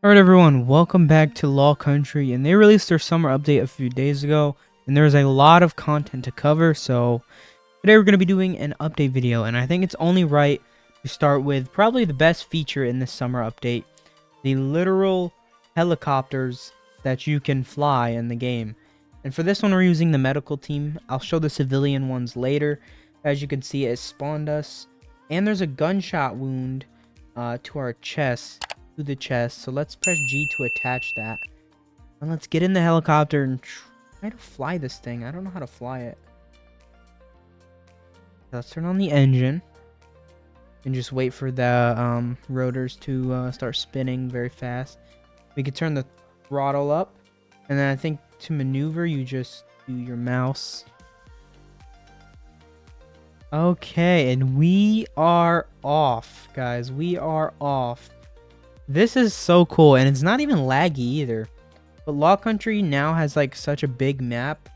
Alright everyone, welcome back to Lawcountry, and they released their summer update a few days ago, and there's a lot of content to cover, so today we're going to be doing an update video, and I think it's only right to start with probably the best feature in this summer update, the literal helicopters that you can fly in the game. And for this one we're using the medical team. I'll show the civilian ones later. As you can see, it spawned us, and there's a gunshot wound to our chest. The chest, so let's press G to attach that, and let's get in the helicopter and try to fly this thing. I don't know how to fly it. Let's turn on the engine and just wait for the rotors to start spinning very fast. We could turn the throttle up, and then I think to maneuver you just do your mouse. Okay, and we are off, guys. We are off. This is so cool, and it's not even laggy either. But Lawcountry now has like such a big map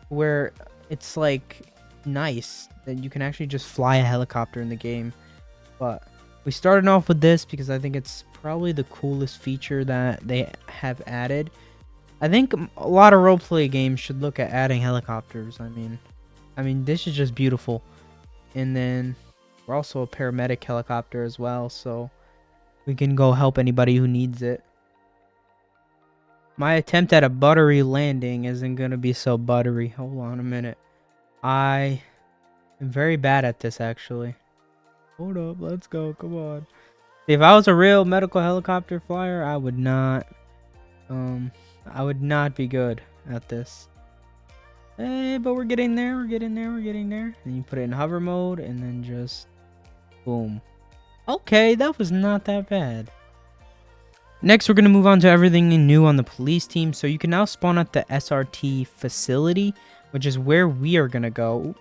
where it's like nice that you can actually just fly a helicopter in the game. But we started off with this because I think it's probably the coolest feature that they have added. I think a lot of roleplay games should look at adding helicopters. I mean this is just beautiful. And then we're also a paramedic helicopter as well, so we can go help anybody who needs it. My attempt at a buttery landing isn't going to be so buttery. Hold on a minute. I am very bad at this, actually. Hold up. Let's go. Come on. If I was a real medical helicopter flyer, I would not be good at this. Hey, but we're getting there. We're getting there. We're getting there. And you put it in hover mode and then just boom. Okay, that was not that bad. Next, we're going to move on to everything new on the police team. So you can now spawn at the SRT facility, which is where we are going to go.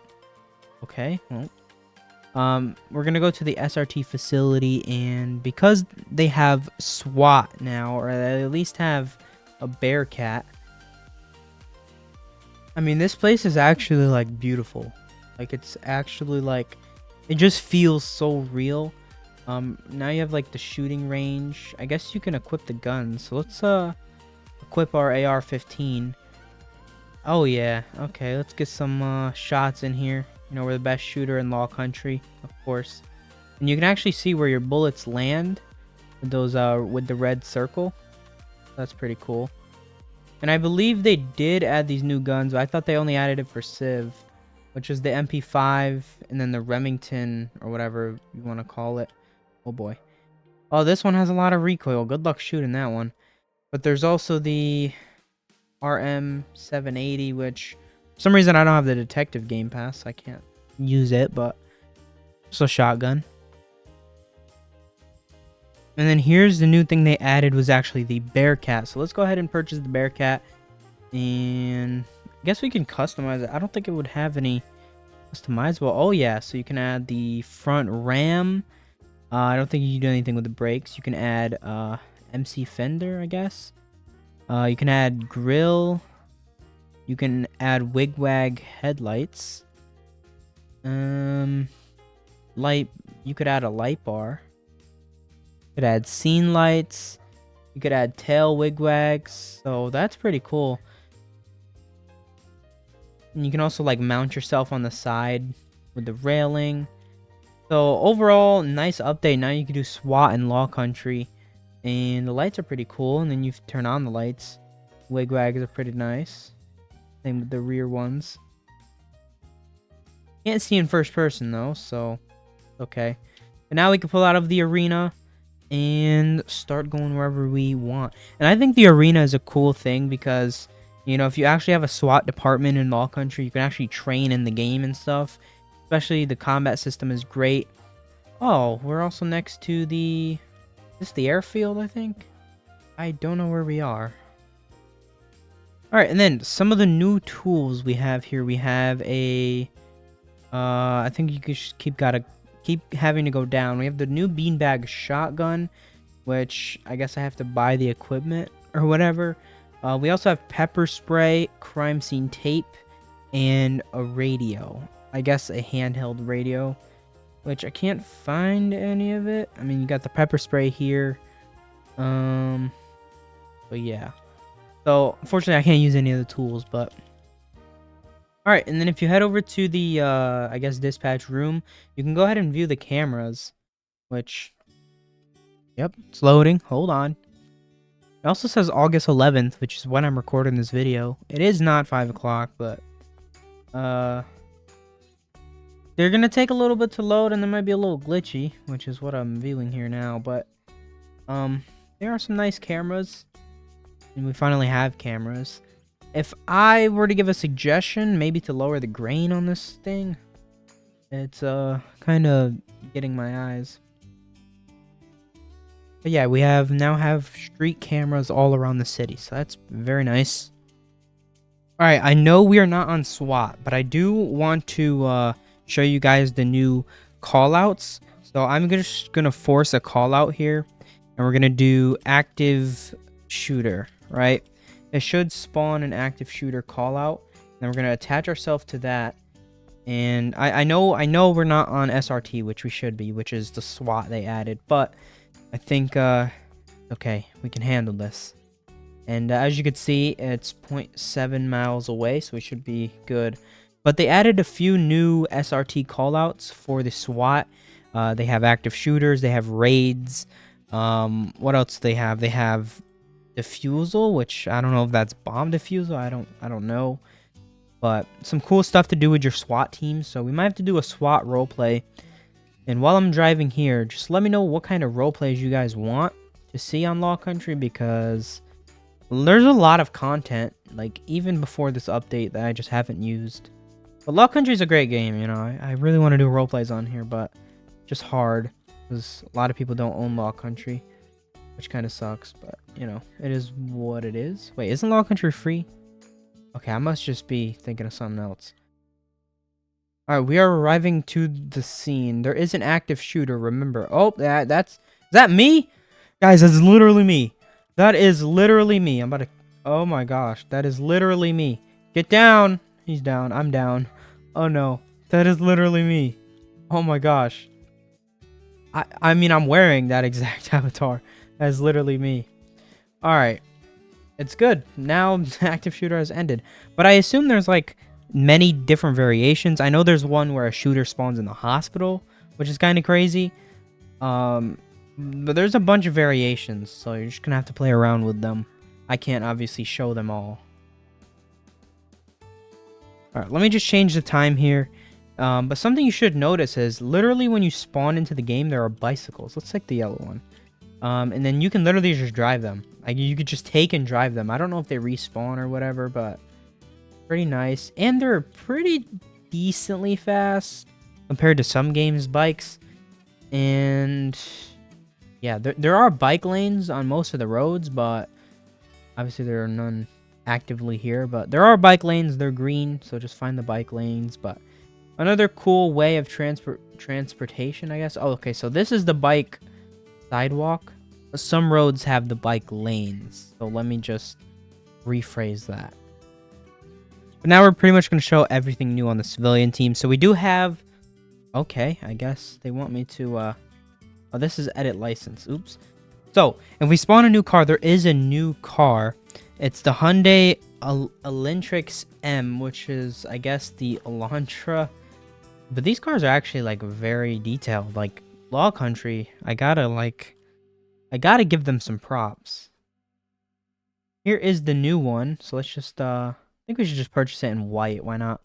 Okay, well, we're going to go to the SRT facility, and because they have SWAT now, or they at least have a Bearcat. I mean, this place is actually like beautiful. Like, it's actually like, it just feels so real. Now you have like the shooting range. I guess you can equip the guns. So let's equip our AR-15. Oh yeah. Okay, let's get some shots in here. You know, we're the best shooter in Lawcountry, of course. And you can actually see where your bullets land with those with the red circle. That's pretty cool. And I believe they did add these new guns, but I thought they only added it for Civ, which is the MP5 and then the Remington, or whatever you want to call it. Oh boy. Oh, this one has a lot of recoil. Good luck shooting that one. But there's also the RM780, which for some reason I don't have the detective game pass. I can't use it, but it's a shotgun. And then here's the new thing they added, was actually the Bearcat. So let's go ahead and purchase the Bearcat. And I guess we can customize it. I don't think it would have any customizable. Oh yeah, so you can add the front ram. I don't think you can do anything with the brakes. You can add MC fender, I guess. You can add grill. You can add wigwag headlights. Light. You could add a light bar. You could add scene lights. You could add tail wigwags. So that's pretty cool. And you can also like mount yourself on the side with the railing. So overall, nice update. Now you can do SWAT in Lawcountry, and the lights are pretty cool. And then you turn on the lights. Wigwags are pretty nice. Same with the rear ones. Can't see in first person though, so okay. But now we can pull out of the arena and start going wherever we want. And I think the arena is a cool thing because, you know, if you actually have a SWAT department in Lawcountry, you can actually train in the game and stuff. Especially the combat system is great. Oh, we're also next to the... Is this the airfield, I think? I don't know where we are. Alright, and then some of the new tools we have here. We have a... I think you could just keep having to go down. We have the new beanbag shotgun, which I guess I have to buy the equipment or whatever. We also have pepper spray, crime scene tape, and a radio. I guess a handheld radio, which I can't find any of it. I mean, you got the pepper spray here. So yeah. So unfortunately, I can't use any of the tools, but all right. And then if you head over to the I guess dispatch room, you can go ahead and view the cameras, which yep, it's loading. Hold on. It also says August 11th, which is when I'm recording this video. It is not 5 o'clock, but they're gonna take a little bit to load, and they might be a little glitchy, which is what I'm viewing here now. But there are some nice cameras, and we finally have cameras. If I were to give a suggestion, maybe to lower the grain on this thing, it's kind of getting my eyes. But yeah, we now have street cameras all around the city, so that's very nice. All right, I know we are not on SWAT, but I do want to show you guys the new callouts. So I'm just gonna force a call out here, and we're gonna do active shooter, right? It should spawn an active shooter call out. Then we're gonna attach ourselves to that. And I know we're not on SRT, which we should be, which is the SWAT they added, but I think okay, we can handle this. And as you can see, it's 0.7 miles away, so we should be good. But they added a few new SRT callouts for the SWAT. They have active shooters, they have raids. What else do they have? They have defusal, which I don't know if that's bomb defusal. I don't know. But some cool stuff to do with your SWAT team. So we might have to do a SWAT roleplay. And while I'm driving here, just let me know what kind of roleplays you guys want to see on Lawcountry, because there's a lot of content, like even before this update, that I just haven't used. But Lawcountry is a great game, you know. I really want to do roleplays on here, but just hard because a lot of people don't own Lawcountry, which kind of sucks. But you know, it is what it is. Wait, isn't Lawcountry free? Okay, I must just be thinking of something else. All right, we are arriving to the scene. There is an active shooter, remember. Oh, is that me? Guys, that's literally me. That is literally me. I'm about to... Oh my gosh, that is literally me. Get down. He's down. I'm down. Oh no, that is literally me. Oh my gosh. I mean, I'm wearing that exact avatar. That is literally me. All right. It's good. Now the active shooter has ended. But I assume there's like many different variations. I know there's one where a shooter spawns in the hospital, which is kind of crazy. But there's a bunch of variations, so you're just gonna have to play around with them. I can't obviously show them all. Alright, let me just change the time here. But something you should notice is literally when you spawn into the game, there are bicycles. Let's take the yellow one. And then you can literally just drive them. Like, you could just take and drive them. I don't know if they respawn or whatever, but pretty nice. And they're pretty decently fast compared to some games' bikes. And yeah, there are bike lanes on most of the roads, but obviously there are none actively here. But there are bike lanes. They're green, so just find the bike lanes. But another cool way of transportation, I guess. Oh, okay, so this is the bike sidewalk. Some roads have the bike lanes, so let me just rephrase that. But now we're pretty much going to show everything new on the civilian team. So we do have... Okay, I guess they want me to... Oh, this is edit license. Oops. So, if we spawn a new car, there is a new car. It's the Hyundai Elantrix M, which is, I guess, the Elantra. But these cars are actually, like, very detailed. Like, Lawcountry, I gotta give them some props. Here is the new one. So let's just, I think we should just purchase it in white. Why not?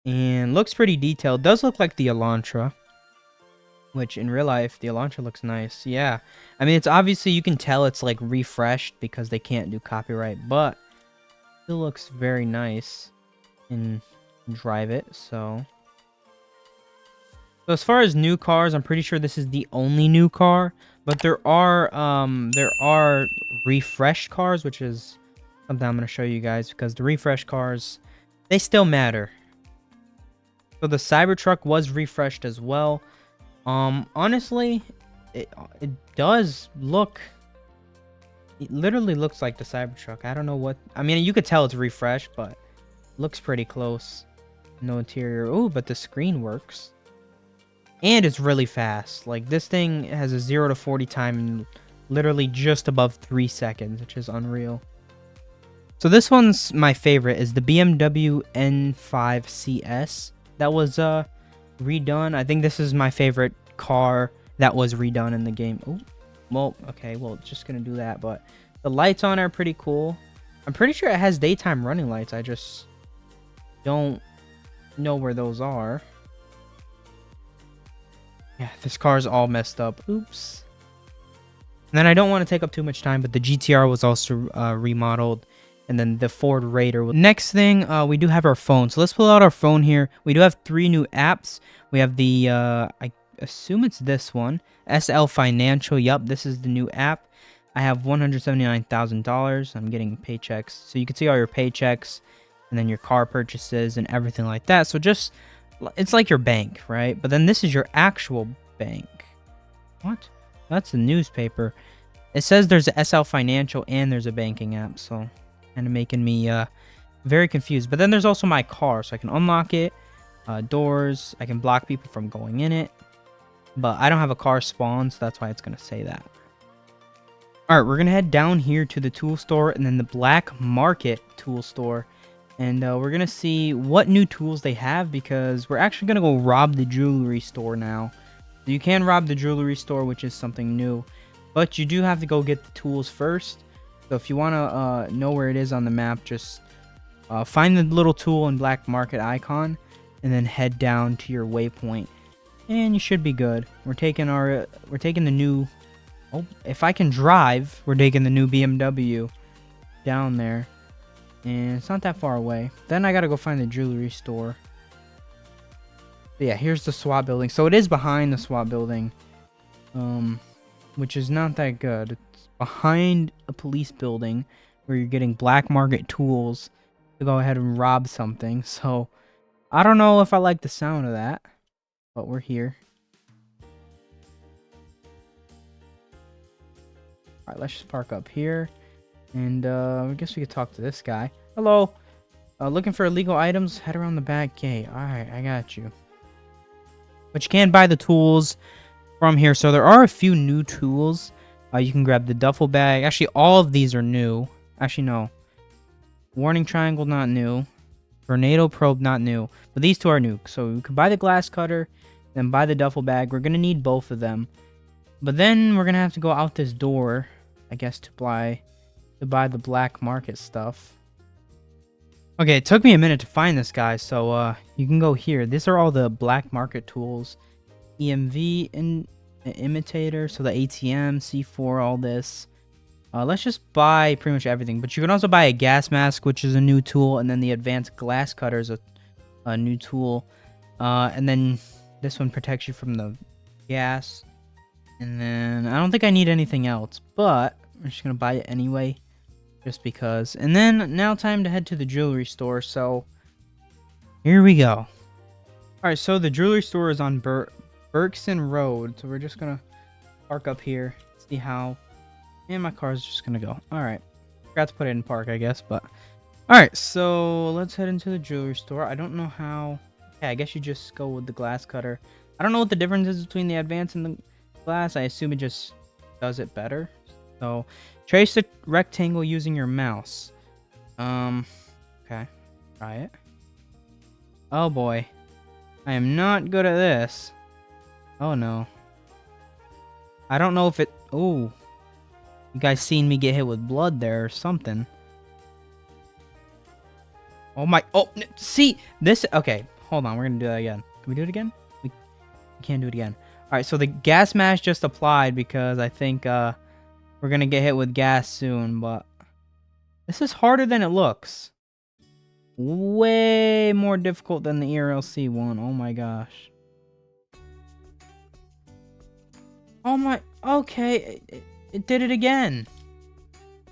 And looks pretty detailed. Does look like the Elantra. Which, in real life, the Elantra looks nice. Yeah. I mean, it's obviously, you can tell it's, like, refreshed because they can't do copyright. But it still looks very nice. And drive it, so... So as far as new cars, I'm pretty sure this is the only new car. But there are refreshed cars, which is something I'm going to show you guys, because the refreshed cars, they still matter. So the Cybertruck was refreshed as well. Honestly, it does look... It literally looks like the Cybertruck. I don't know what... I mean, you could tell it's refreshed, but it looks pretty close. No interior. Ooh, but the screen works. And it's really fast. Like, this thing has a 0 to 40 time in literally just above 3 seconds, which is unreal. So this one's my favorite, is the BMW N5 CS. That was redone. I think this is my favorite car that was redone in the game. Oh, well, okay, well, just gonna do that, but the lights on are pretty cool. I'm pretty sure it has daytime running lights. I just don't know where those are. Yeah, this car's all messed up. Oops. And then I don't want to take up too much time, but the GTR was also remodeled. And then the Ford Raider. Next thing, we do have our phone. So let's pull out our phone here. We do have 3 new apps. We have the, I assume it's this one. SL Financial. Yup, this is the new app. I have $179,000. I'm getting paychecks. So you can see all your paychecks and then your car purchases and everything like that. So just, it's like your bank, right? But then this is your actual bank. What? That's the newspaper. It says there's a SL Financial and there's a banking app. So kind of making me very confused. But then there's also my car, so I can unlock it, doors, I can block people from going in it, but I don't have a car spawn, so that's why it's gonna say that. All right, we're gonna head down here to the tool store and then the black market tool store, and we're gonna see what new tools they have, because we're actually gonna go rob the jewelry store now. You can rob the jewelry store, which is something new, but you do have to go get the tools first. So if you want to know where it is on the map, just find the little tool and black market icon and then head down to your waypoint and you should be good. We're taking the new, oh, if I can drive, we're taking the new BMW down there, and it's not that far away. Then I got to go find the jewelry store. But yeah, here's the SWAT building. So it is behind the SWAT building, which is not that good. It's behind a police building where you're getting black market tools to go ahead and rob something. So I don't know if I like the sound of that, but we're here. All right, let's just park up here, and I guess we could talk to this guy. Hello, looking for illegal items? Head around the back gate. All right, I got you. But you can buy the tools from here. So there are a few new tools. You can grab the duffel bag. Actually, all of these are new. Actually, no. Warning triangle, not new. Tornado probe, not new. But these two are new. So you can buy the glass cutter, then buy the duffel bag. We're going to need both of them. But then we're going to have to go out this door, I guess, to buy the black market stuff. Okay, it took me a minute to find this guy, so you can go here. These are all the black market tools. EMV imitator, so the ATM, C4, all this. Let's just buy pretty much everything. But you can also buy a gas mask, which is a new tool, and then the advanced glass cutter is a new tool. And then this one protects you from the gas. And then I don't think I need anything else, but I'm just gonna buy it anyway, just because. And then now time to head to the jewelry store. So here we go. All right, so the jewelry store is on Berkson Road, so we're just gonna park up here, see how. And my car is just gonna go. All right, forgot to put it in park, I guess, but all right. So let's head into the jewelry store. I don't know how. Okay, I guess you just go with the glass cutter. I don't know what the difference is between the advanced and the glass. I assume it just does it better. So trace the rectangle using your mouse. Okay, try it. Oh boy, I am not good at this. Oh no, I don't know if it. Oh, you guys seen me get hit with blood there or something? Oh my. Oh, see this. Okay, hold on. We're gonna do that again. Can we do it again? We can't do it again. All right, so the gas mask just applied because I think we're gonna get hit with gas soon, but this is harder than it looks. Way more difficult than the ERLC one. Oh my gosh. Oh my. Okay, it did it again.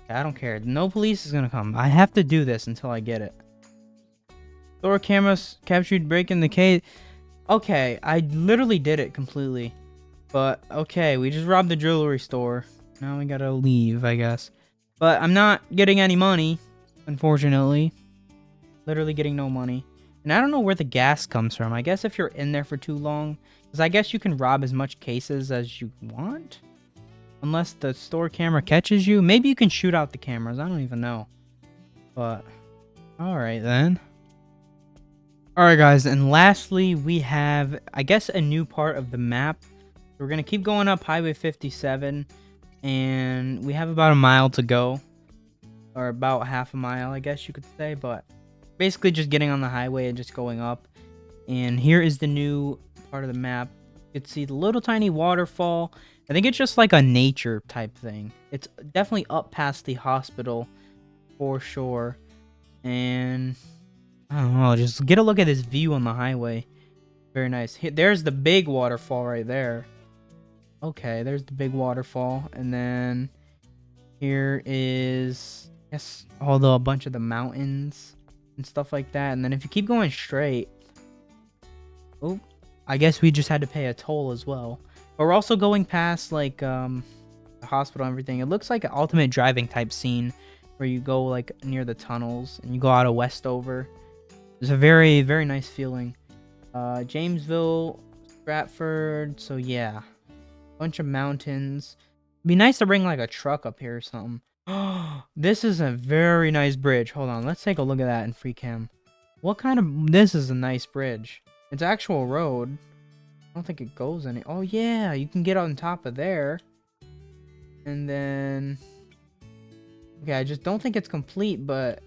I don't care. No police is gonna come. I have to do this until I get it. Store cameras captured breaking the case. Okay, I literally did it completely. But, okay, we just robbed the jewelry store. Now we gotta leave, I guess. But I'm not getting any money, unfortunately. Literally getting no money. And I don't know where the gas comes from. I guess if you're in there for too long. Because I guess you can rob as much cases as you want. Unless the store camera catches you. Maybe you can shoot out the cameras. I don't even know. But, alright then. Alright guys, and lastly we have, I guess, a new part of the map. We're going to keep going up Highway 57. And we have about a mile to go. Or about half a mile, I guess you could say. But basically just getting on the highway and just going up. And here is the new part of the map. You can see the little tiny waterfall. I think it's just like a nature type thing. It's definitely up past the hospital for sure. And I don't know, just get a look at this view on the highway. Very nice. There's the big waterfall right there. Okay, there's the big waterfall. And then here is, I guess, a bunch of the mountains and stuff like that. And then if you keep going straight, oh, I guess we just had to pay a toll as well. But we're also going past like the hospital and everything. It looks like an ultimate driving type scene where you go like near the tunnels and you go out of Westover. It's a very, very nice feeling. Jamesville, Stratford. So yeah, bunch of mountains. It'd be nice to bring like a truck up here or something. This is a very nice bridge. Hold on, let's take a look at that in free cam. What kind of, this is a nice bridge. It's actual road. I don't think it goes any. Oh yeah, you can get on top of there. And then, okay, I just don't think it's complete, but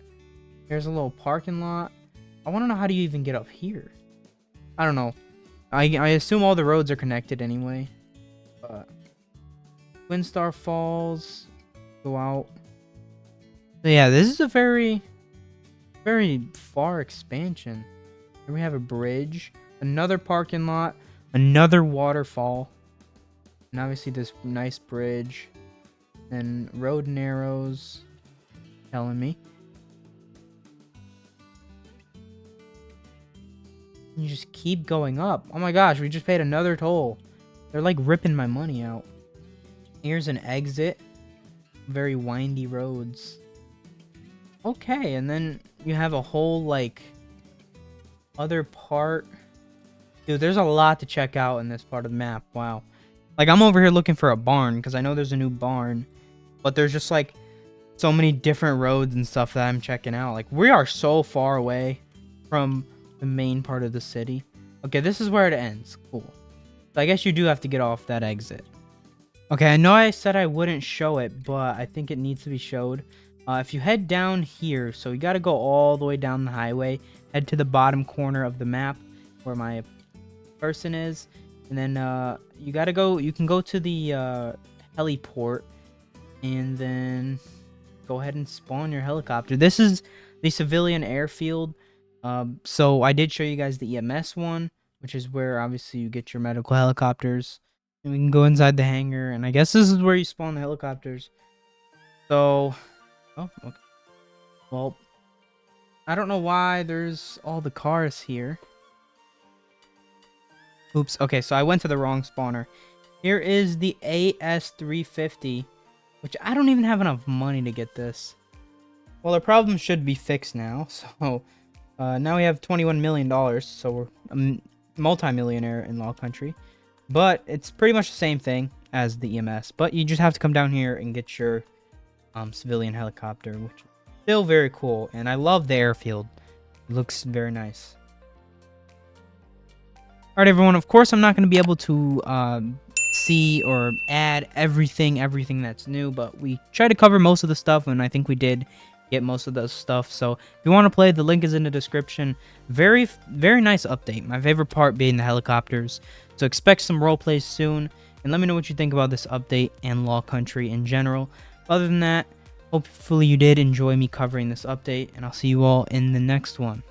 here's a little parking lot. I want to know, how do you even get up here? I don't know. I assume all the roads are connected anyway. But Twin Star Falls, go out. So yeah, this is a very, very far expansion. Here we have a bridge, another parking lot, another waterfall, and obviously this nice bridge, and road narrows, telling me. You just keep going up. Oh my gosh, we just paid another toll. They're like ripping my money out. Here's an exit. Very windy roads. Okay, and then you have a whole like other part. Dude, there's a lot to check out in this part of the map. Wow. Like, I'm over here looking for a barn because I know there's a new barn, but there's just like so many different roads and stuff that I'm checking out. Like, we are so far away from the main part of the city. Okay, this is where it ends. Cool. So I guess you do have to get off that exit. Okay, I know I said I wouldn't show it, but I think it needs to be showed. If you head down here, so you got to go all the way down the highway, head to the bottom corner of the map where my person is, and then you got to go, you can go to the heliport, and then go ahead and spawn your helicopter. This is the civilian airfield. So I did show you guys the EMS one, which is where obviously you get your medical helicopters, and we can go inside the hangar, and I guess this is where you spawn the helicopters. So, oh, okay. Well, I don't know why there's all the cars here. Oops. Okay, so I went to the wrong spawner. Here is the AS350, which I don't even have enough money to get this. Well, the problem should be fixed now. So now we have $21 million. So we're a multi-millionaire in Lawcountry. But it's pretty much the same thing as the EMS. But you just have to come down here and get your civilian helicopter, which is still very cool. And I love the airfield. It looks very nice. Alright, everyone. Of course, I'm not going to be able to see or add everything that's new. But we try to cover most of the stuff, and I think we did get most of the stuff. So if you want to play, the link is in the description. Very, very nice update. My favorite part being the helicopters. So expect some role plays soon, and let me know what you think about this update and Lawcountry in general. Other than that, hopefully you did enjoy me covering this update, and I'll see you all in the next one.